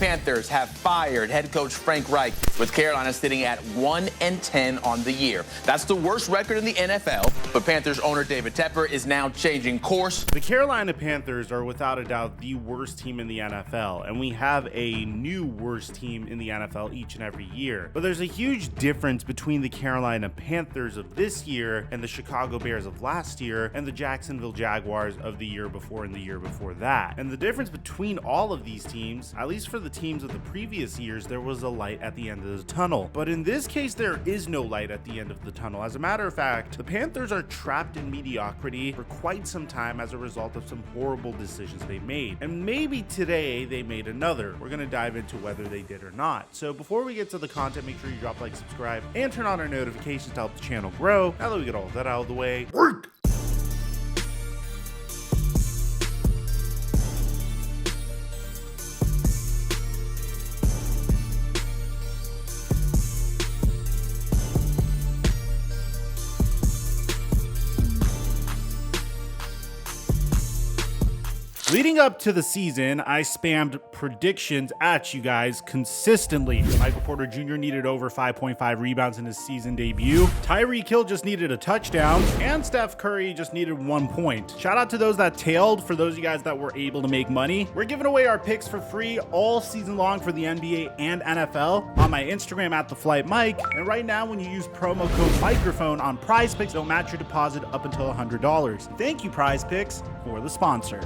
Panthers have fired head coach Frank Reich, with Carolina sitting at 1-10 on the year. That's the worst record in the NFL, but Panthers owner David Tepper is now changing course. The Carolina Panthers are without a doubt the worst team in the NFL, and we have a new worst team in the NFL each and every year. But there's a huge difference between the Carolina Panthers of this year and the Chicago Bears of last year and the Jacksonville Jaguars of the year before and the year before that. And the difference between all of these teams, at least for the teams of the previous years, there was a light at the end of the tunnel. But in this case, there is no light at the end of the tunnel. As a matter of fact, the Panthers are trapped in mediocrity for quite some time as a result of some horrible decisions they made. And maybe today they made another. We're going to dive into whether they did or not. So before we get to the content, make sure you drop a like, subscribe, and turn on our notifications to help the channel grow. Now that we get all of that out of the way, work! Leading up to the season, I spammed predictions at you guys consistently. Michael Porter Jr. needed over 5.5 rebounds in his season debut. Tyreek Hill just needed a touchdown, and Steph Curry just needed 1 point. Shout out to those that tailed. For those of you guys that were able to make money, we're giving away our picks for free all season long for the NBA and NFL on my Instagram at @TheFlightMike. And right now, when you use promo code Mikerophone on Prize Picks, they'll match your deposit up until $100. Thank you, Prize Picks, for the sponsor.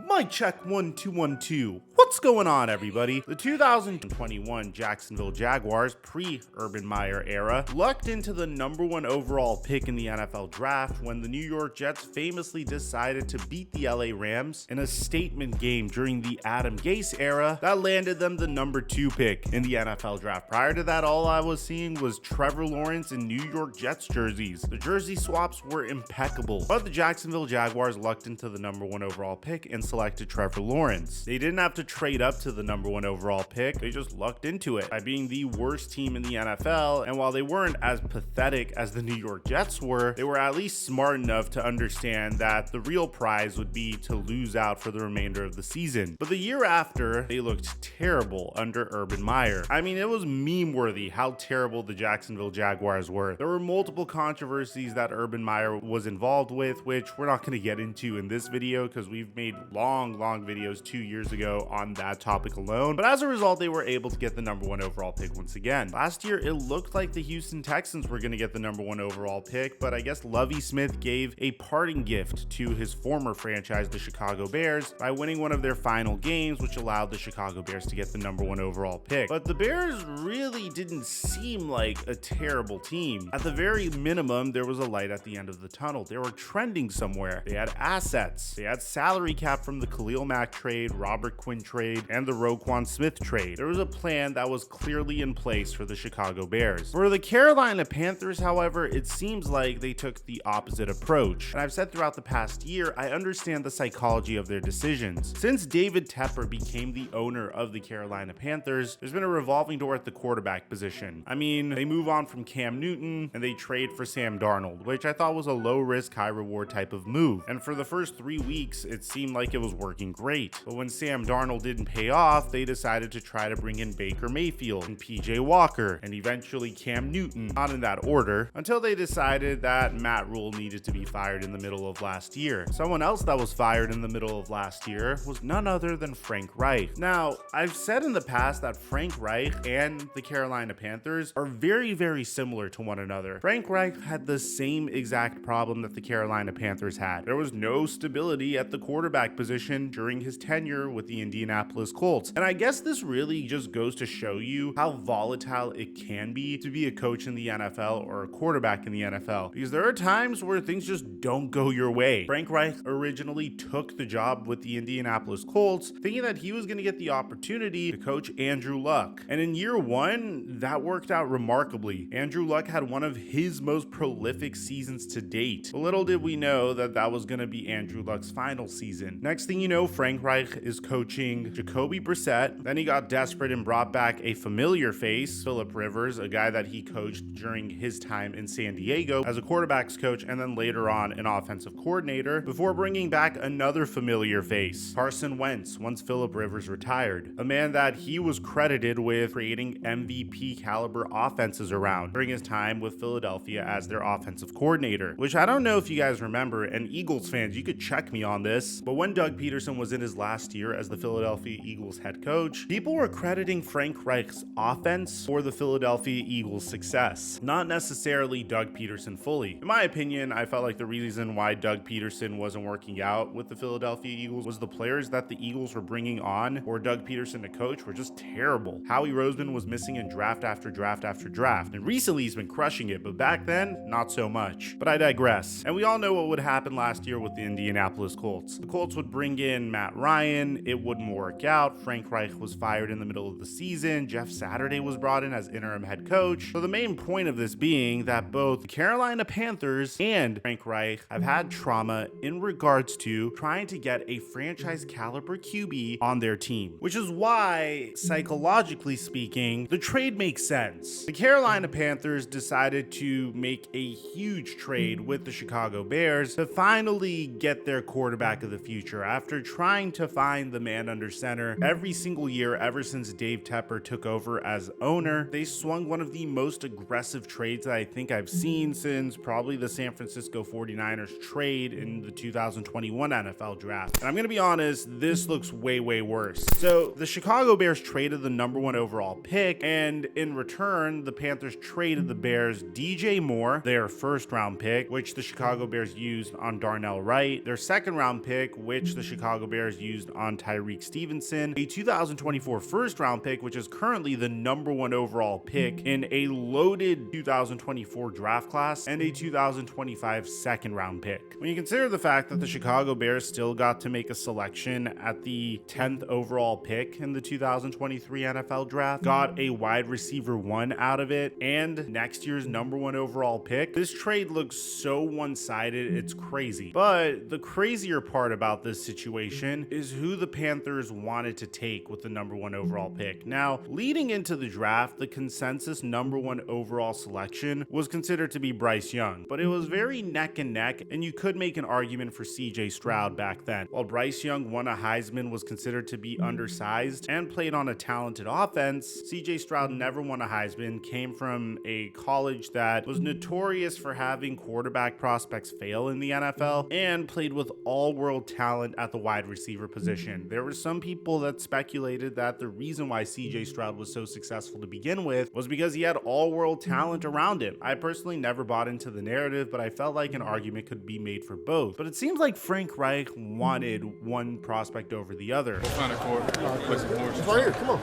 Mic check 1 2 1 2. What's going on, everybody? The 2021 Jacksonville Jaguars, pre-Urban Meyer era, lucked into the #1 overall pick in the NFL draft when the New York Jets famously decided to beat the LA Rams in a statement game during the Adam Gase era that landed them the #2 pick in the NFL draft. Prior to that, all I was seeing was Trevor Lawrence in New York Jets jerseys. The jersey swaps were impeccable, but the Jacksonville Jaguars lucked into the #1 overall pick and selected Trevor Lawrence. They didn't have to trade up to the #1 overall pick. They just lucked into it by being the worst team in the NFL. And while they weren't as pathetic as the New York Jets were, they were at least smart enough to understand that the real prize would be to lose out for the remainder of the season. But the year after, they looked terrible under Urban Meyer. I mean, it was meme worthy how terrible the Jacksonville Jaguars were. There were multiple controversies that Urban Meyer was involved with, which we're not going to get into in this video because we've made long videos 2 years ago on that topic alone. But as a result, they were able to get the #1 overall pick once again. Last year, it looked like the Houston Texans were going to get the #1 overall pick, but I guess Lovie Smith gave a parting gift to his former franchise, the Chicago Bears, by winning one of their final games, which allowed the Chicago Bears to get the #1 overall pick. But the Bears really didn't seem like a terrible team. At the very minimum, there was a light at the end of the tunnel. They were trending somewhere. They had assets. They had salary cap from the Khalil Mack trade, Robert Quinn trade, and the Roquan Smith trade. There was a plan that was clearly in place for the Chicago Bears. For the Carolina Panthers, however, it seems like they took the opposite approach. And I've said throughout the past year, I understand the psychology of their decisions. Since David Tepper became the owner of the Carolina Panthers, there's been a revolving door at the quarterback position. I mean, they move on from Cam Newton and they trade for Sam Darnold, which I thought was a low risk, high reward type of move. And for the first 3 weeks, it seemed like it was working great. But when Sam Darnold didn't pay off, they decided to try to bring in Baker Mayfield and PJ Walker and eventually Cam Newton, not in that order, until they decided that Matt Rule needed to be fired in the middle of last year. Someone else that was fired in the middle of last year was none other than Frank Reich. Now, I've said in the past that Frank Reich and the Carolina Panthers are very similar to one another. Frank Reich had the same exact problem that the Carolina Panthers had. There was no stability at the quarterback position during his tenure with the Indianapolis Colts. And I guess this really just goes to show you how volatile it can be to be a coach in the NFL or a quarterback in the NFL, because there are times where things just don't go your way. Frank Reich originally took the job with the Indianapolis Colts thinking that he was going to get the opportunity to coach Andrew Luck. And in year one, that worked out remarkably. Andrew Luck had one of his most prolific seasons to date. But little did we know that that was going to be Andrew Luck's final season. Next Next thing you know, Frank Reich is coaching Jacoby Brissett. Then he got desperate and brought back a familiar face, Phillip Rivers, a guy that he coached during his time in San Diego as a quarterbacks coach and then later on an offensive coordinator, before bringing back another familiar face, Carson Wentz, once Phillip Rivers retired, a man that he was credited with creating MVP caliber offenses around during his time with Philadelphia as their offensive coordinator, which I don't know if you guys remember, and Eagles fans, you could check me on this, but when Doug Peterson was in his last year as the Philadelphia Eagles head coach, people were crediting Frank Reich's offense for the Philadelphia Eagles' success, not necessarily Doug Peterson fully. In my opinion, I felt like the reason why Doug Peterson wasn't working out with the Philadelphia Eagles was the players that the Eagles were bringing on or Doug Peterson to coach were just terrible. Howie Roseman was missing in draft after draft after draft, and recently he's been crushing it, but back then, not so much. But I digress. And we all know what would happen last year with the Indianapolis Colts. The Colts would bring in Matt Ryan, it wouldn't work out, Frank Reich was fired in the middle of the season, Jeff Saturday was brought in as interim head coach. So the main point of this being that both the Carolina Panthers and Frank Reich have had trauma in regards to trying to get a franchise caliber QB on their team, which is why, psychologically speaking, the trade makes sense. The Carolina Panthers decided to make a huge trade with the Chicago Bears to finally get their quarterback of the future after trying to find the man under center every single year ever since Dave Tepper took over as owner. They swung one of the most aggressive trades that I think I've seen since probably the San Francisco 49ers trade in the 2021 NFL draft. And I'm going to be honest, this looks way worse. So the Chicago Bears traded the #1 overall pick, and in return, the Panthers traded the Bears DJ Moore, their first round pick, which the Chicago Bears used on Darnell Wright, their second round pick, which the Chicago Bears used on Tyreek Stevenson, a 2024 first round pick, which is currently the #1 overall pick in a loaded 2024 draft class, and a 2025 second round pick. When you consider the fact that the Chicago Bears still got to make a selection at the 10th overall pick in the 2023 NFL draft, got a wide receiver 1 out of it, and next year's #1 overall pick, this trade looks so one-sided, it's crazy. But the crazier part about this situation is who the Panthers wanted to take with the #1 overall pick. Now, leading into the draft, the consensus #1 overall selection was considered to be Bryce Young, but it was very neck and neck, and you could make an argument for CJ Stroud back then. While Bryce Young won a Heisman, was considered to be undersized, and played on a talented offense, CJ Stroud never won a Heisman, came from a college that was notorious for having quarterback prospects fail in the NFL, and played with all-world talent at the wide receiver position. There were some people that speculated that the reason why CJ Stroud was so successful to begin with was because he had all-world talent around him. I personally never bought into the narrative, but I felt like an argument could be made for both. But it seems like Frank Reich wanted one prospect over the other. We'll find a court. Play some horses. It's right here. Come on.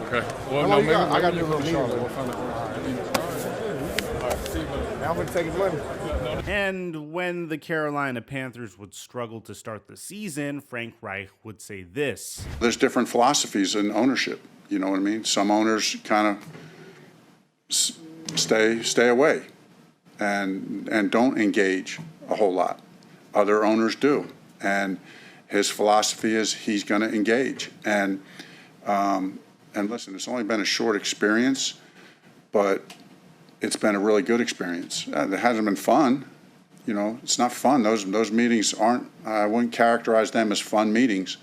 Okay. Well, How no, long you maybe got? I got to do a we'll little meeting. We'll find a court. All right. See you, buddy. Now I'm going to take his money. And when the Carolina Panthers would struggle to start the season, Frank Reich would say this. There's different philosophies in ownership. You know what I mean? Some owners kind of stay away and don't engage a whole lot. Other owners do. And his philosophy is he's going to engage. And listen, it's only been a short experience, but it's been a really good experience. It hasn't been fun. You know, it's not fun. Those meetings aren't, I wouldn't characterize them as fun meetings.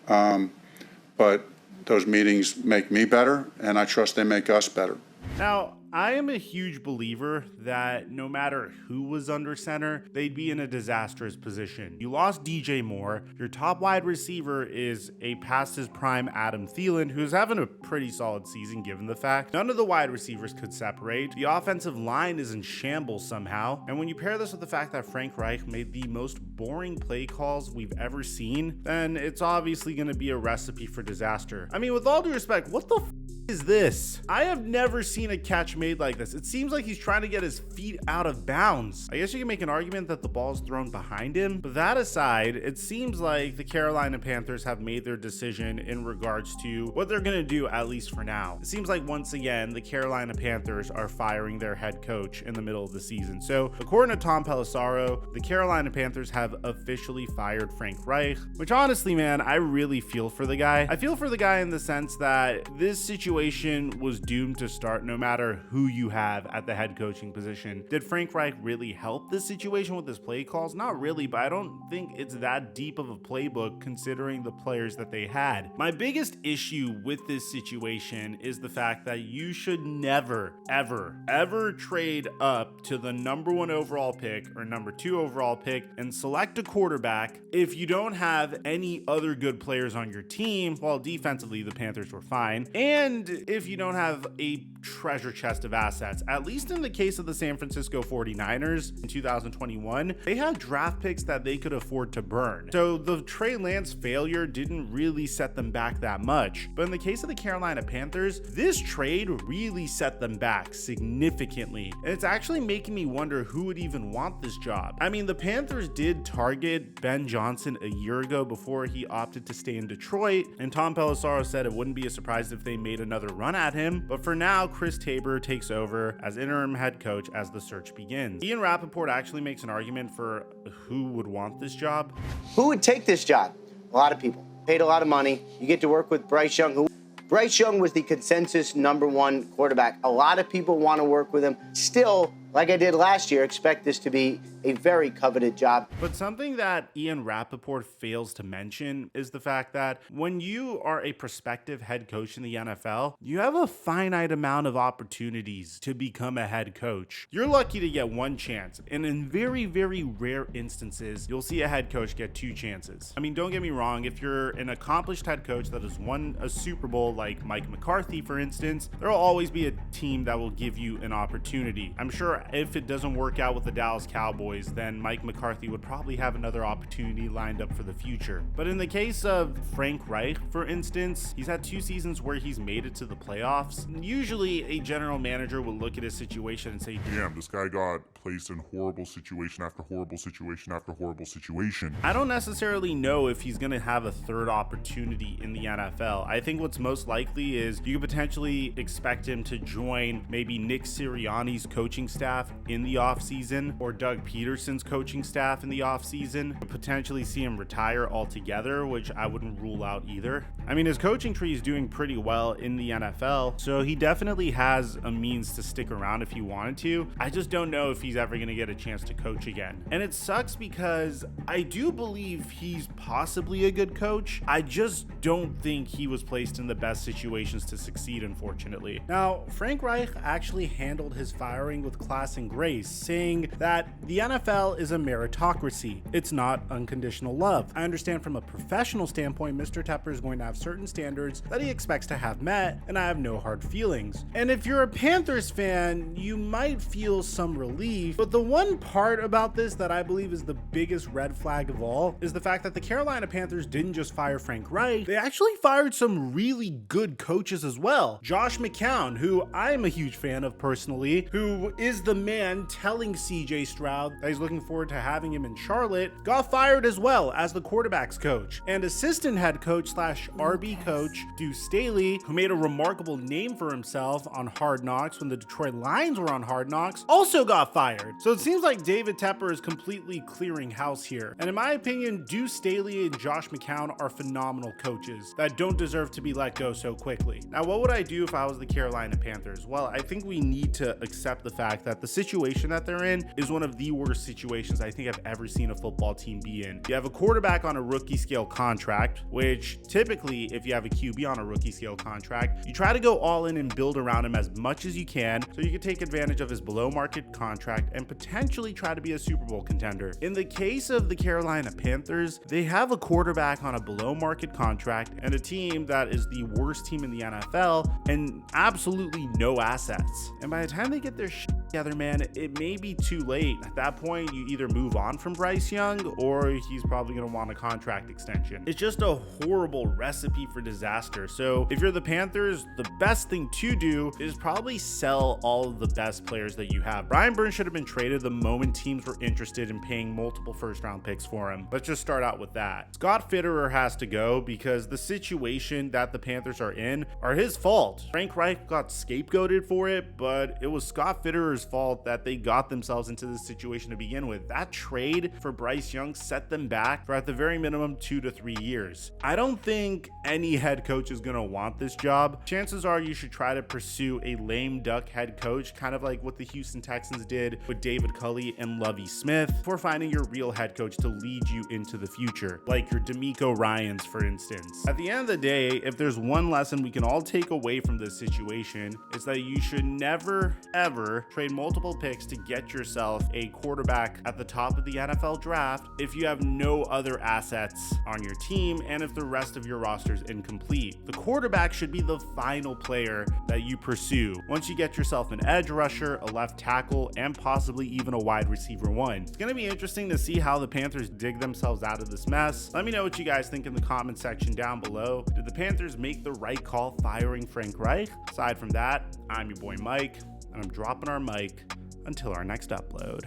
But those meetings make me better, and I trust they make us better. Now, I am a huge believer that no matter who was under center, they'd be in a disastrous position. You lost DJ Moore. Your top wide receiver is a past his prime Adam Thielen, who's having a pretty solid season given the fact none of the wide receivers could separate. The offensive line is in shambles somehow. And when you pair this with the fact that Frank Reich made the most boring play calls we've ever seen, then it's obviously going to be a recipe for disaster. I mean, with all due respect, what the is this? I have never seen a catch made like this. It seems like he's trying to get his feet out of bounds. I guess you can make an argument that the ball's thrown behind him, but that aside, it seems like the Carolina Panthers have made their decision in regards to what they're going to do, at least for now. It seems like once again, the Carolina Panthers are firing their head coach in the middle of the season. So according to Tom Pelissero, the Carolina Panthers have officially fired Frank Reich, which honestly, man, I really feel for the guy. I feel for the guy in the sense that this situation was doomed to start no matter who you have at the head coaching position. Did Frank Reich really help this situation with his play calls? Not really, but I don't think it's that deep of a playbook considering the players that they had. My biggest issue with this situation is the fact that you should never, ever trade up to the #1 overall pick or #2 overall pick and select a quarterback if you don't have any other good players on your team. While defensively, the Panthers were fine. And if you don't have a treasure chest of assets, at least in the case of the San Francisco 49ers in 2021, they had draft picks that they could afford to burn. So the Trey Lance failure didn't really set them back that much. But in the case of the Carolina Panthers, this trade really set them back significantly. And it's actually making me wonder who would even want this job. I mean, the Panthers did target Ben Johnson a year ago before he opted to stay in Detroit, and Tom Pelissero said it wouldn't be a surprise if they made another run at him. But for now, Chris Tabor takes over as interim head coach as the search begins. Ian Rappaport actually makes an argument for who would want this job. Who would take this job? A lot of people. Paid a lot of money. You get to work with Bryce Young. Bryce Young was the consensus #1 quarterback. A lot of people want to work with him. Still, like I did last year, expect this to be a very coveted job. But something that Ian Rappaport fails to mention is the fact that when you are a prospective head coach in the NFL, you have a finite amount of opportunities to become a head coach. You're lucky to get one chance, and in very, very rare instances, you'll see a head coach get 2 chances. I mean, don't get me wrong, if you're an accomplished head coach that has won a Super Bowl like Mike McCarthy, for instance, there will always be a team that will give you an opportunity. I'm sure if it doesn't work out with the Dallas Cowboys, then Mike McCarthy would probably have another opportunity lined up for the future. But in the case of Frank Reich, for instance, he's had 2 seasons where he's made it to the playoffs. Usually a general manager will look at his situation and say, damn, this guy got placed in horrible situation after horrible situation after horrible situation. I don't necessarily know if he's going to have a third opportunity in the NFL. I think what's most likely is you could potentially expect him to join maybe Nick Sirianni's coaching staff in the offseason or Doug Peterson's coaching staff in the offseason, potentially see him retire altogether, which I wouldn't rule out either. I mean, his coaching tree is doing pretty well in the NFL, so he definitely has a means to stick around if he wanted to. I just don't know if he's ever going to get a chance to coach again. And it sucks because I do believe he's possibly a good coach. I just don't think he was placed in the best situations to succeed, unfortunately. Now, Frank Reich actually handled his firing with class and grace, saying that the NFL is a meritocracy. It's not unconditional love. I understand from a professional standpoint, Mr. Tepper is going to have certain standards that he expects to have met, and I have no hard feelings. And if you're a Panthers fan, you might feel some relief, but the one part about this that I believe is the biggest red flag of all is the fact that the Carolina Panthers didn't just fire Frank Reich, they actually fired some really good coaches as well. Josh McCown, who I'm a huge fan of personally, who is the man telling CJ Stroud that he's looking forward to having him in Charlotte, got fired as well as the quarterback's coach. And assistant head coach slash RB coach Deuce Staley, who made a remarkable name for himself on Hard Knocks when the Detroit Lions were on Hard Knocks, also got fired. So it seems like David Tepper is completely clearing house here. And in my opinion, Deuce Staley and Josh McCown are phenomenal coaches that don't deserve to be let go so quickly. Now, what would I do if I was the Carolina Panthers? Well, I think we need to accept the fact that the situation that they're in is one of the worst situations I think I've ever seen a football team be in. You have a quarterback on a rookie scale contract, which typically, if you have a QB on a rookie scale contract, you try to go all in and build around him as much as you can so you can take advantage of his below market contract and potentially try to be a Super Bowl contender. In the case of the Carolina Panthers, they have a quarterback on a below market contract and a team that is the worst team in the NFL and absolutely no assets. And by the time they get their shit together, man, it may be too late. At that point, you either move on from Bryce Young or he's probably going to want a contract extension. It's just a horrible recipe for disaster. So if you're the Panthers, the best thing to do is probably sell all of the best players that you have. Brian Burns should have been traded the moment teams were interested in paying multiple first-round picks for him. Let's just start out with that. Scott Fitterer has to go because the situation that the Panthers are in are his fault. Frank Reich got scapegoated for it, but it was Scott Fitterer's fault that they got themselves into this situation to begin with. That trade for Bryce Young set them back for at the very minimum 2 to 3 years. I don't think any head coach is going to want this job. Chances are you should try to pursue a lame duck head coach, kind of like what the Houston Texans did with David Culley and Lovie Smith, before finding your real head coach to lead you into the future, like your D'Amico Ryans, for instance. At the end of the day, if there's one lesson we can all take away from this situation, it's that you should never, ever trade multiple picks to get yourself a quarterback at the top of the NFL draft if you have no other assets on your team and if the rest of your roster is incomplete. The quarterback should be the final player that you pursue once you get yourself an edge rusher, a left tackle, and possibly even a wide receiver one. It's going to be interesting to see how the Panthers dig themselves out of this mess. Let me know what you guys think in the comment section down below. Did the Panthers make the right call firing Frank Reich? Aside from that, I'm your boy Mike, and I'm dropping our mic until our next upload.